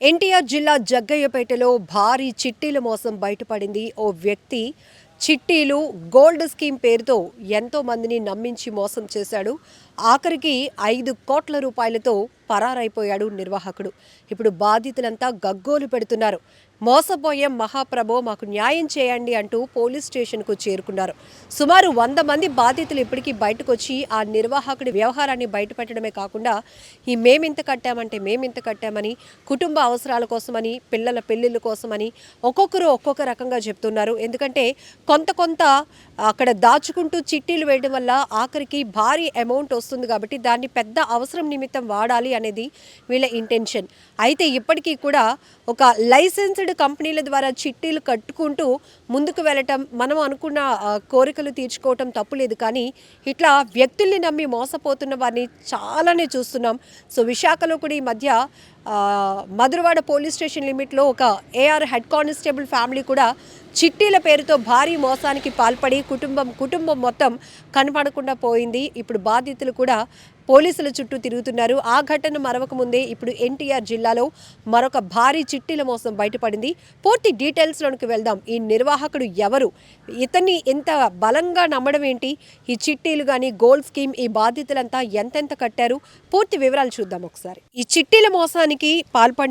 ఎన్టీఆర్ జిల్లా జగ్గయ్యపేటలో భారీ చిట్టీల మోసం బయటపడింది. ఓ వ్యక్తి చిట్టీలు, గోల్డ్ స్కీమ్ పేరుతో ఎంతో మందిని నమ్మించి మోసం చేశాడు. ఆఖరికి 5 కోట్ల రూపాయలతో పరారైపోయాడు నిర్వాహకుడు. ఇప్పుడు బాధితులంతా గగ్గోలు పెడుతున్నారు. మోసపోయాం మహాప్రభో, మాకు న్యాయం చేయండి అంటూ పోలీస్ స్టేషన్కు చేరుకున్నారు. సుమారు 100 మంది బాధితులు ఇప్పటికీ బయటకు వచ్చి ఆ నిర్వాహకుడి వ్యవహారాన్ని బయటపెట్టడమే కాకుండా మేమింత కట్టామంటే మేమింత కట్టామని, కుటుంబ అవసరాల కోసమని, పిల్లల పెళ్లిళ్ళ కోసమని ఒక్కొక్కరు ఒక్కొక్క రకంగా చెప్తున్నారు. ఎందుకంటే కొంత అక్కడ దాచుకుంటూ చిట్టీలు వేయడం వల్ల ఆఖరికి భారీ అమౌంట్ వస్తుంది కాబట్టి దాన్ని పెద్ద అవసరం నిమిత్తం వాడాలి అనేది వీళ్ళ ఇంటెన్షన్. అయితే ఇప్పటికీ కూడా ఒక లైసెన్స్డ్ కంపెనీల ద్వారా చిట్టీలు కట్టుకుంటూ ముందుకు వెళ్ళటం, మనం అనుకున్న కోరికలు తీర్చుకోవటం తప్పులేదు. కానీ ఇట్లా వ్యక్తుల్ని నమ్మి మోసపోతున్న వారిని చాలానే చూస్తున్నాం. సో విశాఖలో కూడా ఈ మధ్య మధురవాడ పోలీస్ స్టేషన్ లిమిట్లో ఒక ఏఆర్ హెడ్ కానిస్టేబుల్ ఫ్యామిలీ కూడా చిట్టీల పేరుతో భారీ మోసానికి పాల్పడి కుటుంబం మొత్తం కనపడకుండా పోయింది. ఇప్పుడు బాధితులు కూడా పోలీసుల చుట్టూ తిరుగుతున్నారు. ఆ ఘటన మరవక ముందే ఇప్పుడు ఎన్టీఆర్ జిల్లాలో మరొక భారీ చిట్టీల మోసం బయటపడింది. పూర్తి డీటెయిల్స్లోనికి వెళ్దాం. ఈ నిర్వాహకుడు ఎవరు, ఇతన్ని ఎంత బలంగా నమ్మడం ఏంటి, ఈ చిట్టీలు కానీ గోల్డ్ స్కీమ్ ఈ బాధితులంతా ఎంతెంత కట్టారు, పూర్తి వివరాలు చూద్దాం ఒకసారి. ఈ చిట్టీల మోసానికి పాల్పడిన